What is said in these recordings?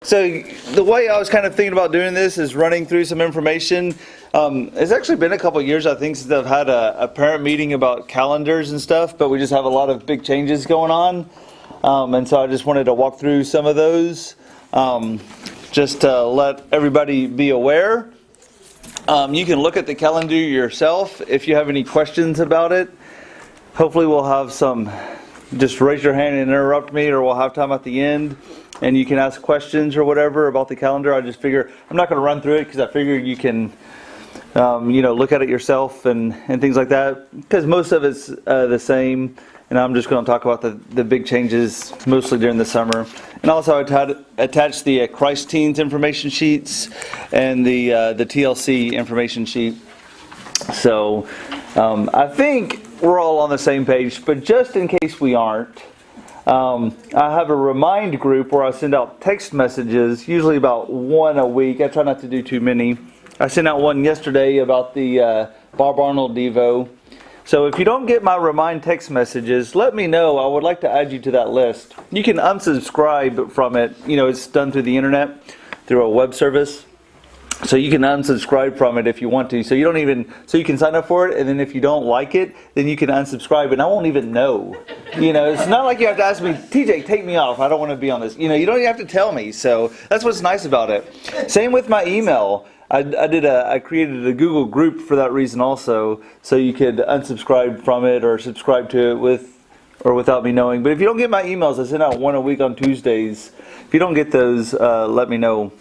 So the way I was kind of thinking about doing this is running through some information. It's actually been a couple of years, I think, since I've had a parent meeting about calendars and stuff, but we just have a lot of big changes going on. And so I just wanted to walk through some of those, just to let everybody be aware. You can look at the calendar yourself if you have any questions about it. Hopefully we'll have some, just raise your hand and interrupt me, or we'll have time at the end and you can ask questions or whatever about the calendar. I just figure, I'm not going to run through it because I figure you can look at it yourself and things like that, because most of it's the same, and I'm just going to talk about the big changes mostly during the summer. And also I attached the Christ Teens information sheets and the TLC information sheet. So I think we're all on the same page, but just in case we aren't, I have a remind group where I send out text messages, usually about one a week. I try not to do too many. I sent out one yesterday about the Bob Arnold Devo. So if you don't get my remind text messages, let me know. I would like to add you to that list. You can unsubscribe from it. It's done through the internet, through a web service. So you can unsubscribe from it if you want to. So you can sign up for it, and then if you don't like it, then you can unsubscribe, and I won't even know. It's not like you have to ask me, TJ, take me off. I don't want to be on this. You don't even have to tell me. So that's what's nice about it. Same with my email. I created a Google group for that reason also, so you could unsubscribe from it or subscribe to it with or without me knowing. But if you don't get my emails, I send out one a week on Tuesdays. If you don't get those, let me know.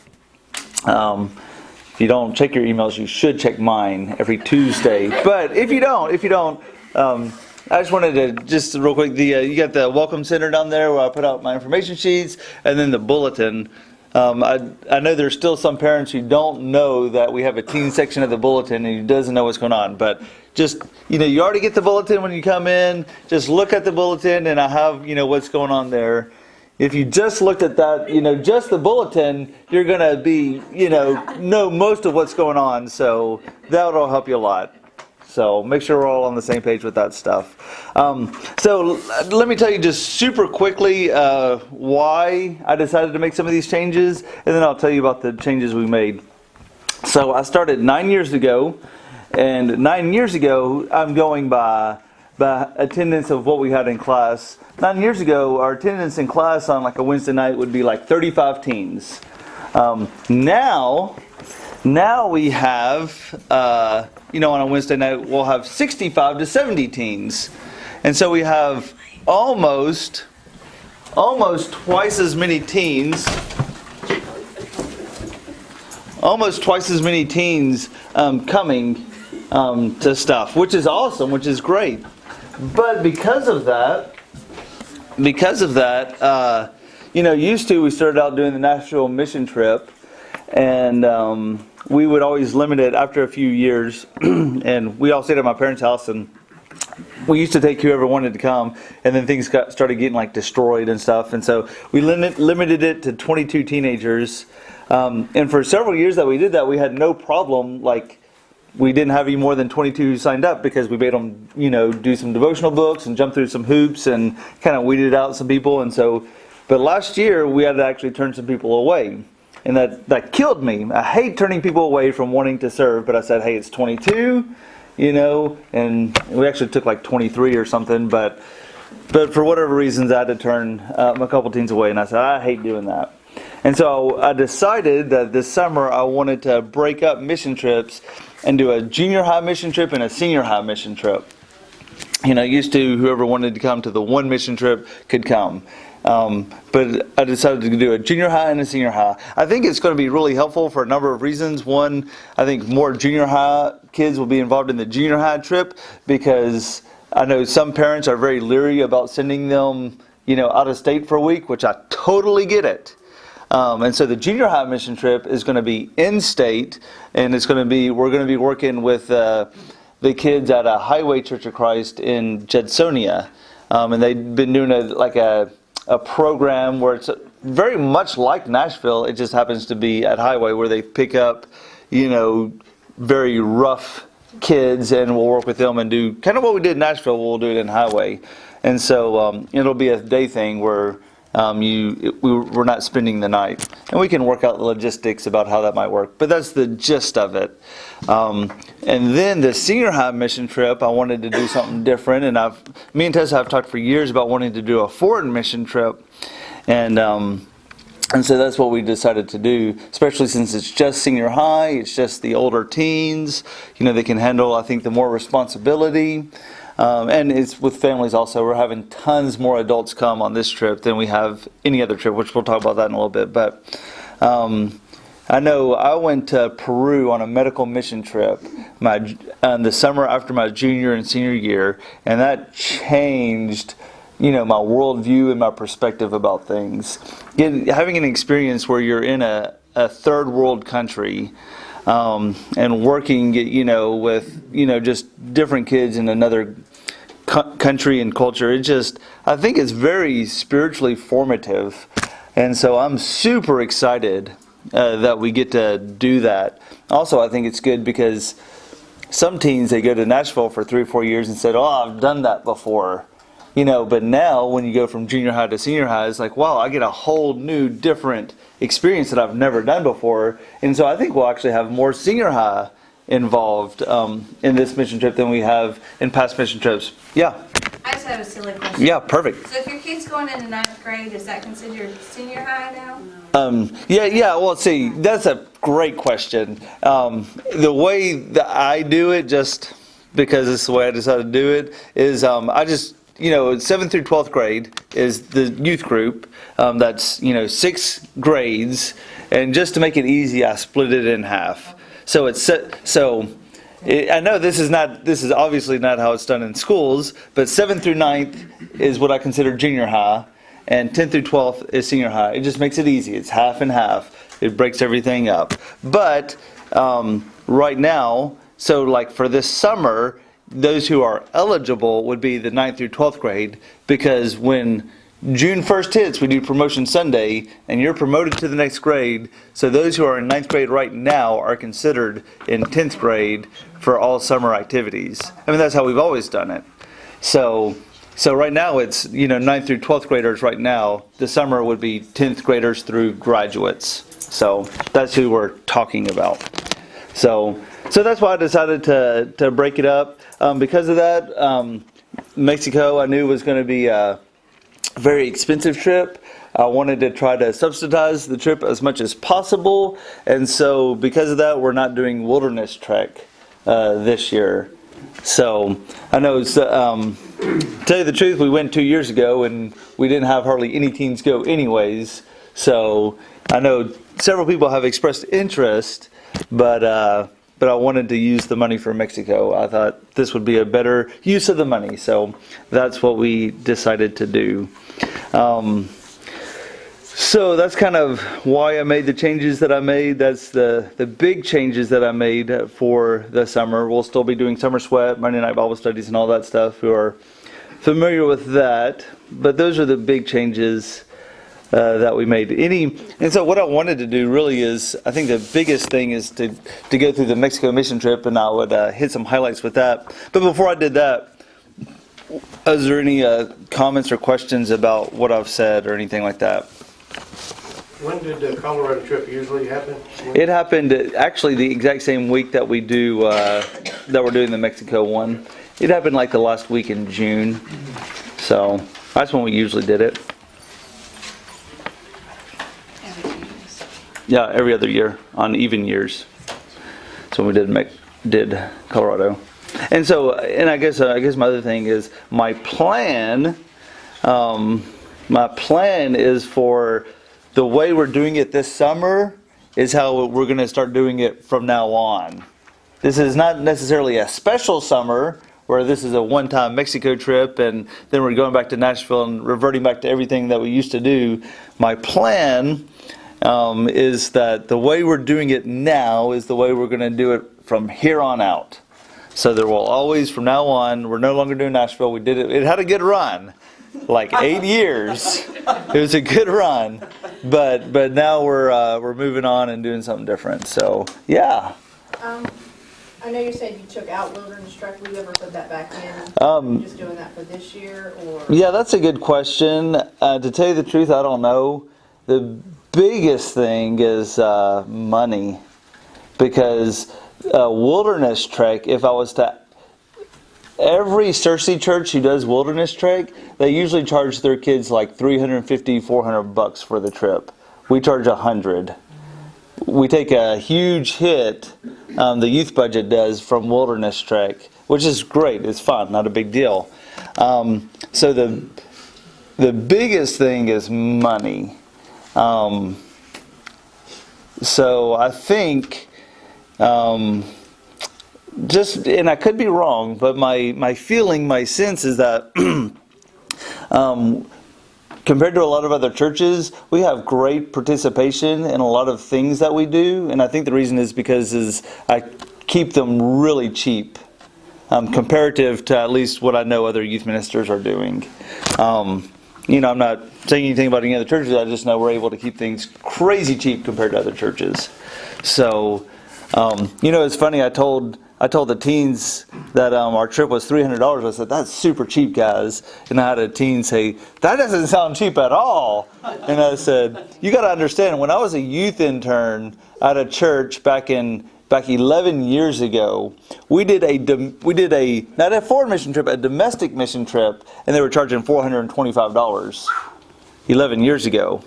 If you don't check your emails, you should check mine every Tuesday. But if you don't, I just wanted to just real quick. You got the Welcome Center down there where I put out my information sheets, and then the bulletin. I know there's still some parents who don't know that we have a teen section of the bulletin and who doesn't know what's going on. But just, you already get the bulletin when you come in. Just look at the bulletin, and I have, what's going on there. If you just looked at that, just the bulletin, you're going to be, know most of what's going on. So that'll help you a lot. So make sure we're all on the same page with that stuff. So let me tell you just super quickly why I decided to make some of these changes, and then I'll tell you about the changes we made. So I started 9 years ago, and 9 years ago, I'm going by attendance of what we had in class. 9 years ago, our attendance in class on like a Wednesday night would be like 35 teens. Now we have, on a Wednesday night, we'll have 65 to 70 teens. And so we have almost twice as many teens, coming to stuff, which is awesome, which is great. But because of that, used to, we started out doing the national mission trip, and we would always limit it after a few years, and we all stayed at my parents' house, and we used to take whoever wanted to come, and then things started getting like destroyed and stuff, and so we limited it to 22 teenagers, and for several years that we did that, we had no problem, like, we didn't have any more than 22 who signed up because we made them, do some devotional books and jump through some hoops and kind of weeded out some people. And so, but last year we had to actually turn some people away. And that killed me. I hate turning people away from wanting to serve, but I said, hey, it's 22, and we actually took like 23 or something. But for whatever reasons, I had to turn a couple teens away. And I said, I hate doing that. And so I decided that this summer I wanted to break up mission trips and do a junior high mission trip and a senior high mission trip. Used to, whoever wanted to come to the one mission trip could come. But I decided to do a junior high and a senior high. I think it's going to be really helpful for a number of reasons. One, I think more junior high kids will be involved in the junior high trip, because I know some parents are very leery about sending them, out of state for a week, which I totally get it. And so the junior high mission trip is going to be in-state, and we're going to be working with the kids at a Highway Church of Christ in Judsonia, and they've been doing a program where it's very much like Nashville. It just happens to be at Highway, where they pick up, very rough kids, and we'll work with them and do kind of what we did in Nashville. We'll do it in Highway, and so it'll be a day thing where we're not spending the night. And we can work out the logistics about how that might work, but that's the gist of it. And then the senior high mission trip, I wanted to do something different, and me and Tessa have talked for years about wanting to do a foreign mission trip, and so that's what we decided to do, especially since it's just senior high, it's just the older teens, they can handle, I think, the more responsibility. And it's with families also. We're having tons more adults come on this trip than we have any other trip, which we'll talk about that in a little bit. But I know I went to Peru on a medical mission trip in the summer after my junior and senior year, and that changed my worldview and my perspective about things. Having an experience where you're in a third world country, and working, with, just different kids in another country and culture, I think it's very spiritually formative. And so I'm super excited that we get to do that. Also, I think it's good because some teens, they go to Nashville for 3 or 4 years and said, oh, I've done that before. But now when you go from junior high to senior high, it's like, wow, I get a whole new, different experience that I've never done before. And so I think we'll actually have more senior high involved in this mission trip than we have in past mission trips. Yeah. I just have a silly question. Yeah, perfect. So if your kid's going into 9th grade, is that considered senior high now? Yeah. Well, see, that's a great question. The way that I do it, just because it's the way I decided to do it, is I just 7th through 12th grade is the youth group. That's 6 grades, and just to make it easy, I split it in half. So I know this is obviously not how it's done in schools, but 7th through 9th is what I consider junior high, and 10th through 12th is senior high. It just makes it easy. It's half and half. It breaks everything up. But right now, so like for this summer, those who are eligible would be the 9th through 12th grade, because when June 1st hits, we do promotion Sunday, and you're promoted to the next grade. So those who are in 9th grade right now are considered in 10th grade for all summer activities. I mean, that's how we've always done it. So right now it's 9th through 12th graders right now. The summer would be 10th graders through graduates. So that's who we're talking about. So that's why I decided to break it up. Because of that, Mexico I knew was going to be a very expensive trip. I wanted to try to subsidize the trip as much as possible, and so because of that, we're not doing Wilderness Trek this year. So I know, to tell you the truth, we went 2 years ago and we didn't have hardly any teens go anyways. So I know several people have expressed interest, but I wanted to use the money for Mexico. I thought this would be a better use of the money, so that's what we decided to do. So that's kind of why I made the changes that I made. That's the big changes that I made for the summer. We'll still be doing Summer Sweat, Monday Night Bible Studies, and all that stuff, who are familiar with that. But those are the big changes that we made. And so what I wanted to do really is, I think the biggest thing is to go through the Mexico mission trip, and I would hit some highlights with that. But before I did that, is there any comments or questions about what I've said or anything like that? When did the Colorado trip usually happen? It happened actually the exact same week that we do that we're doing the Mexico one. It happened like the last week in June. So that's when we usually did it. Yeah, every other year on even years. So we did Colorado. And so, and I guess my other thing is my plan. My plan is for the way we're doing it this summer is how we're going to start doing it from now on. This is not necessarily a special summer where this is a one-time Mexico trip and then we're going back to Nashville and reverting back to everything that we used to do. My plan is that the way we're doing it now is the way we're going to do it from here on out. So there will always, from now on, we're no longer doing Nashville. We did it. It had a good run, like 8 years. It was a good run, but now we're moving on and doing something different. So yeah. I I know you said you took out wilderness truck. Will you ever put that back in? Are you just doing that for this year, or? Yeah, that's a good question. To tell you the truth, I don't know. The biggest thing is money, because wilderness trek, if I was to, every Cersei church who does wilderness trek, they usually charge their kids like $350, $400 for the trip. We charge $100. We take a huge hit, the youth budget does, from wilderness trek, which is great. It's fun, not a big deal. So the biggest thing is money. So I think, just, and I could be wrong, but my feeling, my sense is that compared to a lot of other churches, we have great participation in a lot of things that we do, and I think the reason is because I keep them really cheap, comparative to at least what I know other youth ministers are doing. I'm not saying anything about any other churches. I just know we're able to keep things crazy cheap compared to other churches. So, it's funny. I told the teens that our trip was $300. I said, that's super cheap, guys. And I had a teen say, that doesn't sound cheap at all. And I said, you got to understand, when I was a youth intern at a church back 11 years ago, we did not a foreign mission trip, a domestic mission trip, and they were charging $425 11 years ago.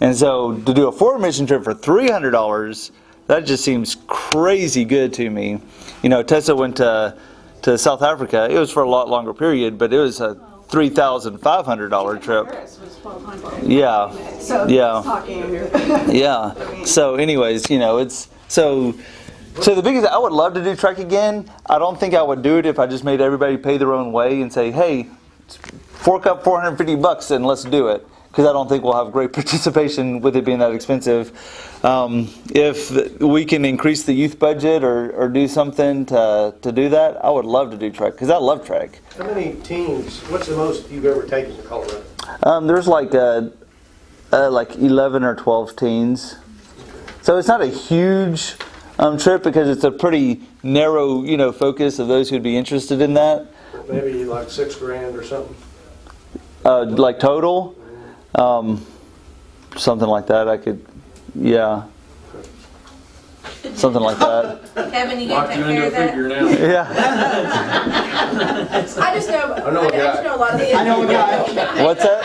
And so to do a foreign mission trip for $300, that just seems crazy good to me. Tessa went to South Africa. It was for a lot longer period, but it was a $3,500 trip. Yeah. Yeah. So anyways, it's so the biggest, I would love to do trek again. I don't think I would do it if I just made everybody pay their own way and say, hey, fork up $450 and let's do it. Because I don't think we'll have great participation with it being that expensive. If we can increase the youth budget or do something to do that, I would love to do trek, because I love trek. How many teams, what's the most you've ever taken to Colorado? There's like 11 or 12 teens. So it's not a huge trip, because it's a pretty narrow, focus of those who'd be interested in that. Maybe like $6,000 or something? Like total? Something like that. Something like that. Kevin, you gonna take care of that? Yeah. I just know a lot of the. I know a guy. What's that?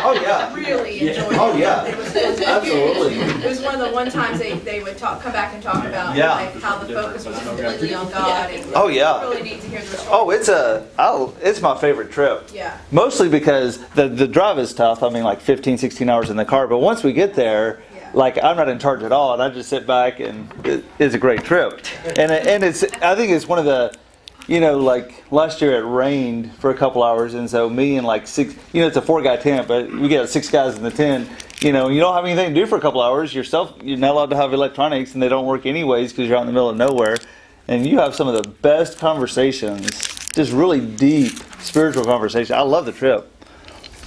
Oh yeah. Really enjoyed it. Oh yeah. It was Absolutely. It was one of the times they would come back and talk about like how the focus was completely on God. And Oh yeah. really neat to hear the story. Oh, it's my favorite trip. Yeah. Mostly because the drive is tough. I mean, like 15, 16 hours in the car. But once we get there, like, I'm not in charge at all, and I just sit back, and it's a great trip. And I think it's one of the, like last year it rained for a couple hours, and so me and like 6, it's a 4-guy tent, but we got 6 guys in the tent. You don't have anything to do for a couple hours yourself. You're not allowed to have electronics, and they don't work anyways because you're out in the middle of nowhere. And you have some of the best conversations, just really deep spiritual conversation. I love the trip.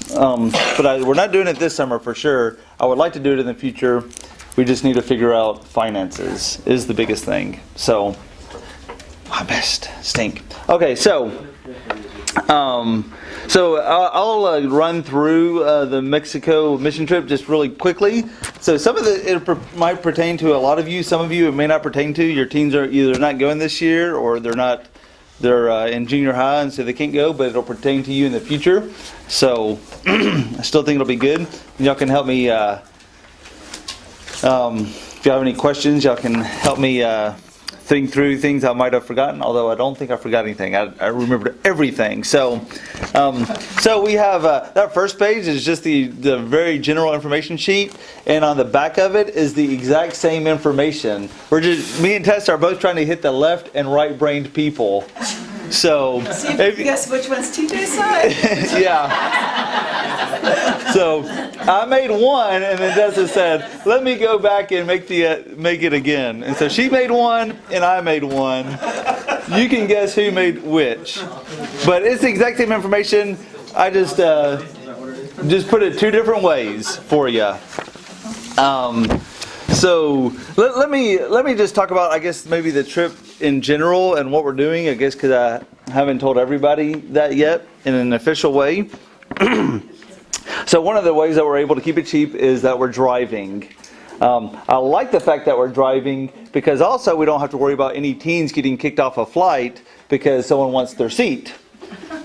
But we're not doing it this summer for sure. I would like to do it in the future. We just need to figure out finances is the biggest thing. So, my best stink. Okay, so I'll run through the Mexico mission trip just really quickly. So some of it might pertain to a lot of you. Some of you it may not pertain to. Your teens are either not going this year, or they're in junior high and so they can't go, but it'll pertain to you in the future. So I still think it'll be good. And y'all can help me, if you have any questions, y'all can help me think through things I might have forgotten, although I don't think I forgot anything. I remembered everything. So we have, that first page is just the very general information sheet, and on the back of it is the exact same information. Me and Tess are both trying to hit the left and right-brained people. So, See if you can guess which one's TJ's side. yeah. So I made one, and then Tessa said, "Let me go back and make it again." And so she made one, and I made one. You can guess who made which, but it's the exact same information. I just put it 2 different ways for you. So let me just talk about, I guess, maybe the trip in general and what we're doing, I guess, because I haven't told everybody that yet in an official way. So one of the ways that we're able to keep it cheap is that we're driving. I like the fact that we're driving because also we don't have to worry about any teens getting kicked off a flight because someone wants their seat,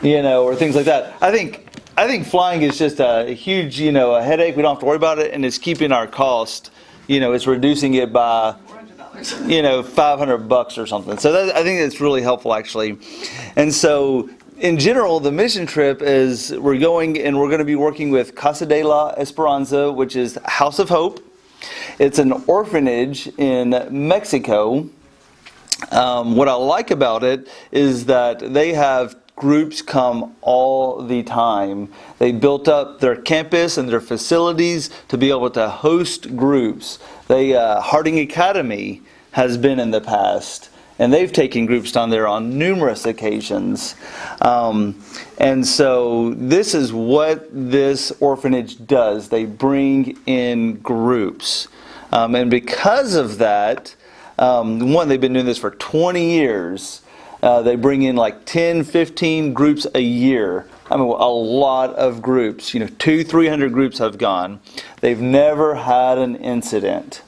or things like that. I think flying is just a huge, a headache. We don't have to worry about it, and it's keeping our cost. It's reducing it by, $500 or something. So I think that's really helpful, actually. And so, in general, the mission trip is we're going to be working with Casa de la Esperanza, which is House of Hope. It's an orphanage in Mexico. What I like about it is that they have groups come all the time. They built up their campus and their facilities to be able to host groups. Harding Academy has been in the past, and they've taken groups down there on numerous occasions. And so this is what this orphanage does. They bring in groups. And because of that, they've been doing this for 20 years. They bring in like 10, 15 groups a year. I mean, a lot of groups. 200-300 groups have gone. They've never had an incident.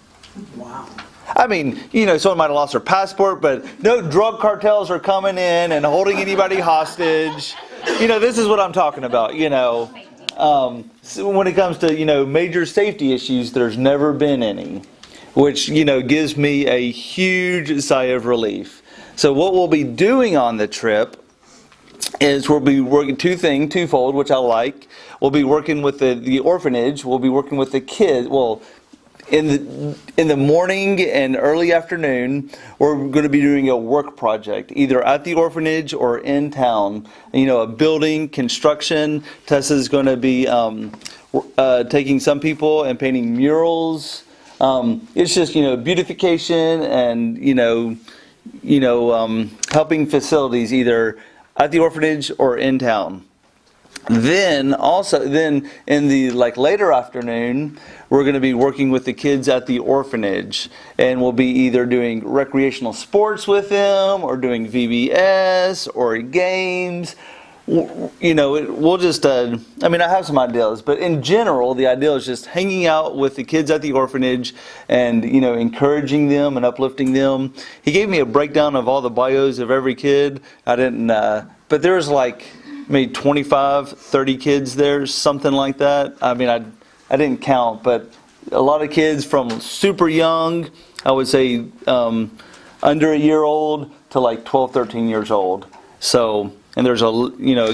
Wow. I mean, someone might have lost their passport, but no drug cartels are coming in and holding anybody hostage. This is what I'm talking about, So when it comes to, major safety issues, there's never been any, which, gives me a huge sigh of relief. So what we'll be doing on the trip is we'll be working twofold, which I like. We'll be working with the orphanage. We'll be working with the kids. Well, in the morning and early afternoon, we're going to be doing a work project, either at the orphanage or in town. A building, construction. Tessa's going to be taking some people and painting murals. It's just, beautification and, helping facilities either at the orphanage or in town. Then in the later afternoon, we're going to be working with the kids at the orphanage, and we'll be either doing recreational sports with them or doing VBS or games. We'll just, I have some ideas, but in general, the idea is just hanging out with the kids at the orphanage and, encouraging them and uplifting them. He gave me a breakdown of all the bios of every kid. I didn't, but there was maybe 25, 30 kids there, something like that. I didn't count, but a lot of kids from super young, I would say under a year old to 12, 13 years old. So, and there's a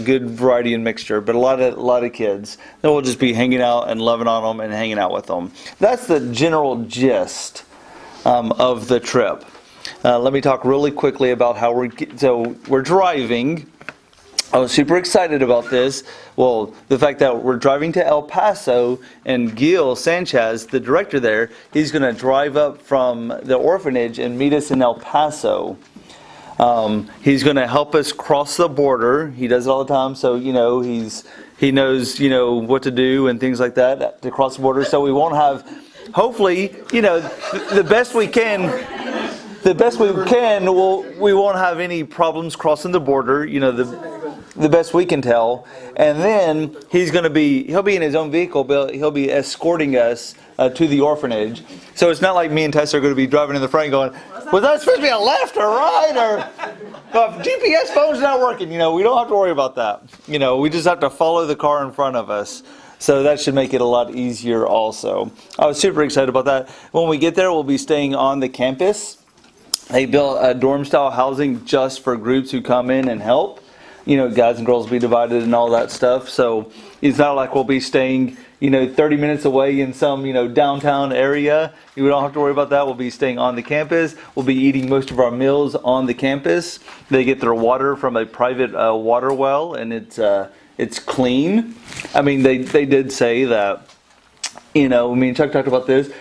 good variety and mixture, but a lot of kids. Then we'll just be hanging out and loving on them and hanging out with them. That's the general gist of the trip. Let me talk really quickly about how we're driving. I was super excited about this. Well, the fact that we're driving to El Paso, and Gil Sanchez, the director there, he's going to drive up from the orphanage and meet us in El Paso. He's going to help us cross the border. He does it all the time, so he knows what to do and things like that to cross the border. So we won't have, hopefully, the best we can. We won't have any problems crossing the border. The best we can tell. And then he'll be in his own vehicle, but he'll be escorting us to the orphanage. So it's not like me and Tessa are going to be driving in the front going, was that supposed to be a left or right? Or GPS phone's not working. We don't have to worry about that. We just have to follow the car in front of us. So that should make it a lot easier also. I was super excited about that. When we get there, we'll be staying on the campus. They built a dorm-style housing just for groups who come in and help. Guys and girls be divided and all that stuff. So it's not like we'll be staying, 30 minutes away in some, downtown area. We don't have to worry about that. We'll be staying on the campus. We'll be eating most of our meals on the campus. They get their water from a private water well, and it's clean. They did say that, Chuck talked about this.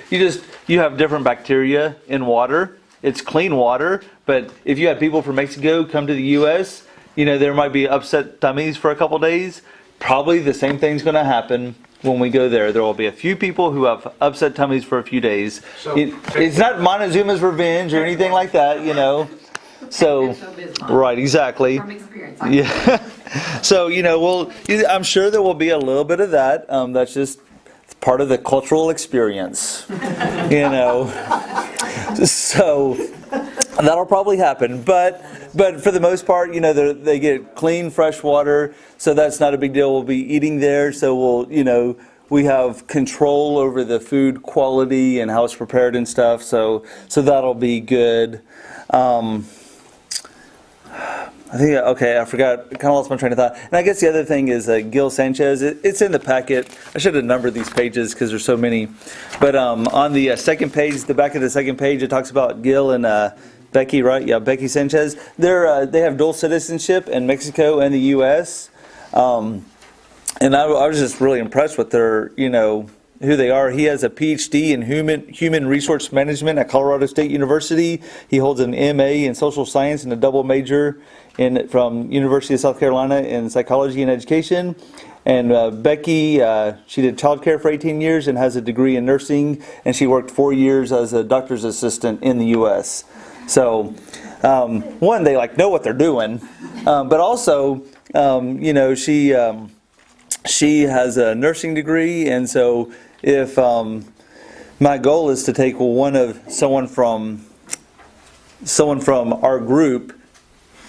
You have different bacteria in water. It's clean water, but if you had people from Mexico come to the U.S., there might be upset tummies for a couple days. Probably the same thing's going to happen when we go there, there will be a few people who have upset tummies for a few days. So- It's not Montezuma's revenge or anything like that, you know. So, right, exactly. From experience. Yeah. So, you know, I'm sure there will be a little bit of that. That's just part of the cultural experience, you know. So that'll probably happen. But for the most part, you know, they get clean, fresh water. So that's not a big deal. We'll be eating there. So we have control over the food quality and how it's prepared and stuff. So that'll be good. I think, okay, I forgot, kind of lost my train of thought. And I guess the other thing is Gil Sanchez. It's in the packet. I should have numbered these pages because there's so many. But on the second page, the back of the second page, it talks about Gil and Becky, right? Yeah, Becky Sanchez. They have dual citizenship in Mexico and the U.S. And I was just really impressed with their, you know, who they are. He has a PhD in human resource management at Colorado State University. He holds an MA in social science and a double major from University of South Carolina in psychology and education. And Becky, she did childcare for 18 years and has a degree in nursing, and she worked 4 years as a doctor's assistant in the U.S. So, one, they know what they're doing, but also, you know, she has a nursing degree, and so if my goal is to take someone from our group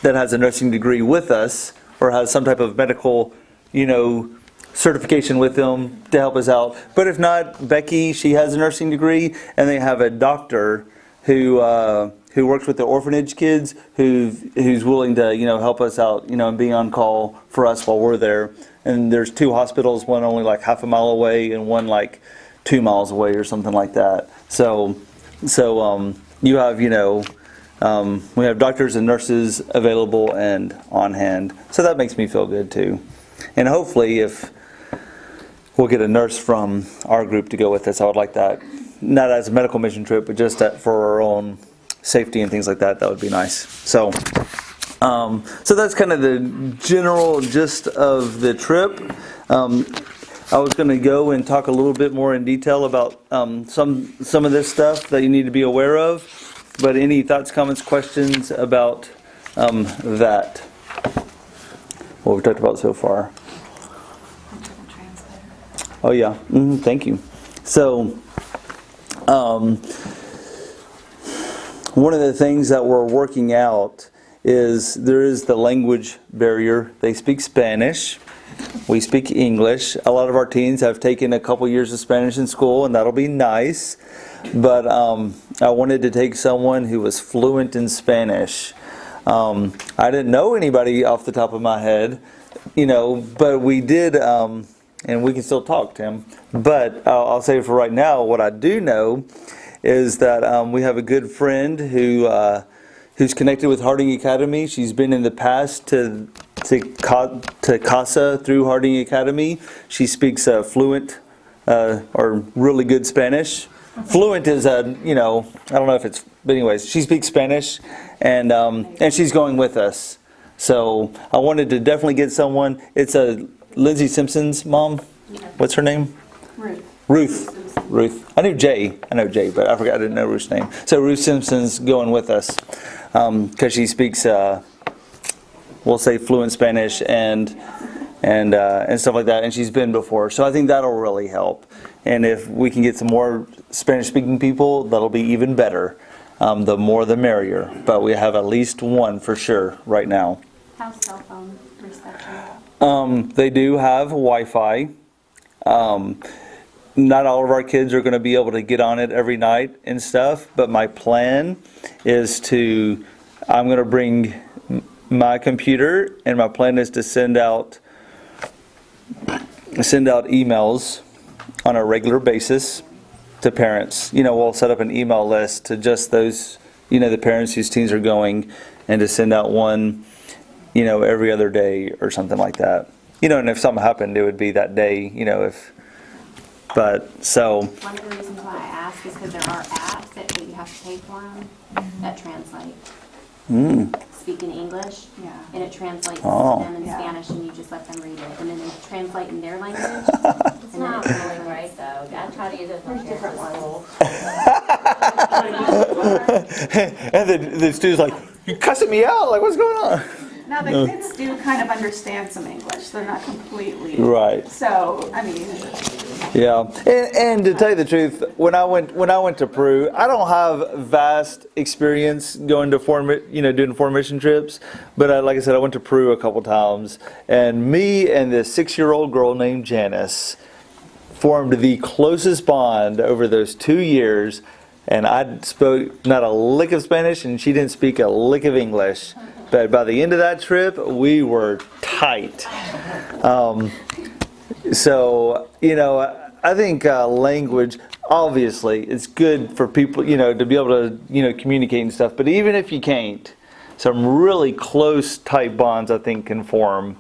that has a nursing degree with us, or has some type of medical, you know, certification with them to help us out. But if not, Becky, she has a nursing degree, and they have a doctor who works with the orphanage kids, who's willing to, you know, help us out, you know, and be on call for us while we're there. And there's 2 hospitals, one only half a mile away, and one 2 miles away or something like that. So you have, you know, we have doctors and nurses available and on hand. So that makes me feel good too. And hopefully if we'll get a nurse from our group to go with us, I would like that. Not as a medical mission trip, but just for our own safety and things like that. That would be nice. So that's kind of the general gist of the trip. I was going to go and talk a little bit more in detail about some of this stuff that you need to be aware of. But any thoughts, comments, questions about that? What we've talked about so far. Oh yeah, thank you. So one of the things that we're working out is there is the language barrier. They speak Spanish. We speak English. A lot of our teens have taken a couple years of Spanish in school, and that'll be nice. But I wanted to take someone who was fluent in Spanish. I didn't know anybody off the top of my head, you know, but we did, and we can still talk, Tim. But I'll say for right now, what I do know is that we have a good friend who's connected with Harding Academy. She's been in the past to CASA through Harding Academy. She speaks fluent or really good Spanish. Fluent is you know, I don't know if it's, but anyways, she speaks Spanish, and she's going with us. So I wanted to definitely get someone. It's Lindsay Simpson's mom. What's her name? Ruth. I know Jay, but I forgot. I didn't know Ruth's name. So Ruth Simpson's going with us because she speaks, we'll say, fluent Spanish and stuff like that. And she's been before, so I think that'll really help. And if we can get some more Spanish-speaking people, that'll be even better. The more, the merrier. But we have at least one for sure right now. How's cell phone reception? They do have Wi-Fi. Not all of our kids are going to be able to get on it every night and stuff, but my plan is I'm going to bring my computer, and my plan is to send out emails on a regular basis to parents. You know, we'll set up an email list to just those, you know, the parents whose teens are going, and to send out one, you know, every other day or something like that. You know, and if something happened, it would be that day, you know, but so. One of the reasons why I ask is because there are apps that you have to pay for them that translate. Speak in English, and it translates to them in Spanish, and you just let them read it, and then they translate in their language. And then not it's really right though. I try to use it there's for different ones. And then the student's like, "You cussing me out? Like, what's going on?" Now, the kids do kind of understand some English. They're not completely. Right. So, I mean, Yeah, and to tell you the truth, when I went to Peru, I don't have vast experience going to doing foreign mission trips. But like I said, I went to Peru a couple times, and me and this 6-year-old girl named Janice formed the closest bond over those 2 years. And I spoke not a lick of Spanish, and she didn't speak a lick of English. But by the end of that trip, we were tight. So, I think language, obviously, it's good for people, to be able to, communicate and stuff. But even if you can't, some really close tight bonds, I think, can form,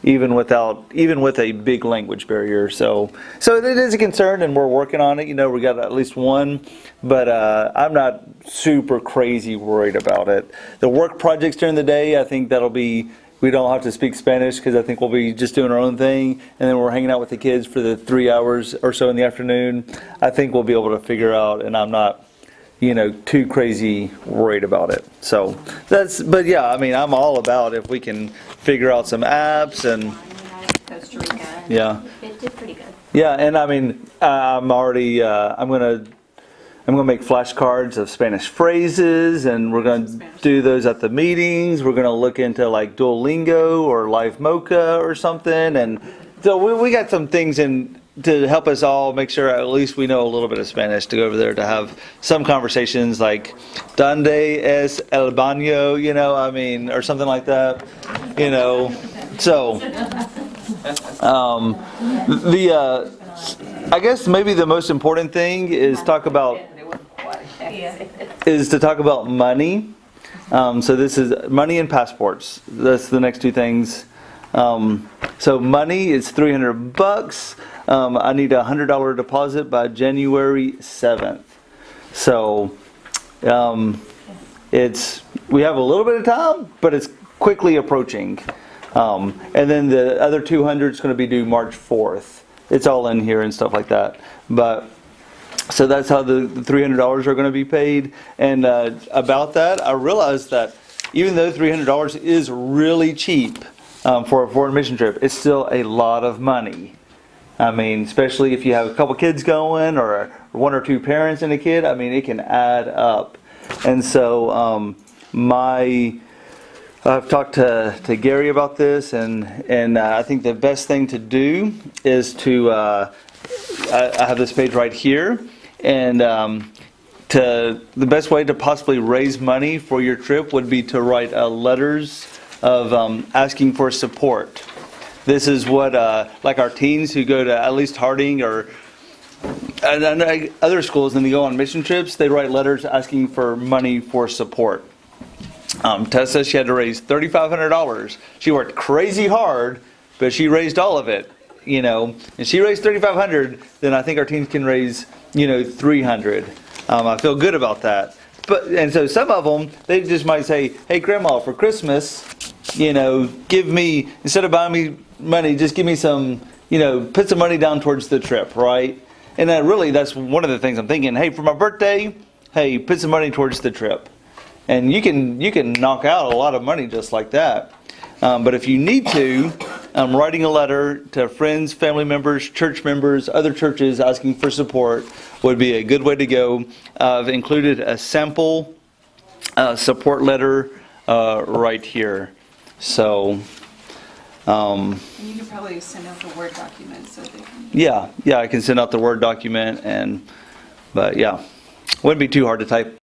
even with a big language barrier. So it is a concern, and we're working on it. We got at least one, but I'm not super crazy worried about it. The work projects during the day, I think we don't have to speak Spanish because I think we'll be just doing our own thing, and then we're hanging out with the kids for the 3 hours or so in the afternoon. I think we'll be able to figure out, and I'm not, too crazy worried about it. So but yeah, I'm all about if we can figure out some apps and Costa Rica. And yeah. It did pretty good. Yeah, and I'm already, I'm gonna make flashcards of Spanish phrases, and we're gonna do those at the meetings. We're gonna look into like Duolingo or Live Mocha or something, and so we got some things in to help us all make sure at least we know a little bit of Spanish to go over there to have some conversations like "Donde es el baño?" or something like that. So I guess maybe the most important thing is to talk about money. So this is money and passports. That's the next two things. So money is $300. I need a $100 deposit by January 7th. So we have a little bit of time, but it's quickly approaching. And then the other 200 is going to be due March 4th. It's all in here and stuff like that. But so that's how the $300 are going to be paid. And about that, I realized that even though $300 is really cheap for a foreign mission trip, it's still a lot of money. Especially if you have a couple kids going or one or two parents and a kid, it can add up. And so I've talked to Gary about this, and I think the best thing to do is to I have this page right here, and the best way to possibly raise money for your trip would be to write letters of asking for support. This is what like our teens who go to at least Harding or other schools and they go on mission trips, they write letters asking for money for support. Tess says she had to raise $3,500. She worked crazy hard, but she raised all of it, and she raised $3,500, then I think our teams can raise, $300. I feel good about that. And so some of them, they just might say, "Hey, Grandma, for Christmas, give me, instead of buying me money, just give me some, put some money down towards the trip," right? And that's one of the things I'm thinking. Hey, for my birthday, hey, put some money towards the trip. And you can knock out a lot of money just like that. But if you need to, writing a letter to friends, family members, church members, other churches asking for support would be a good way to go. I've included a sample support letter right here. So and you can probably send out the Word document so they can. yeah, I can send out the Word document, but yeah, wouldn't be too hard to type.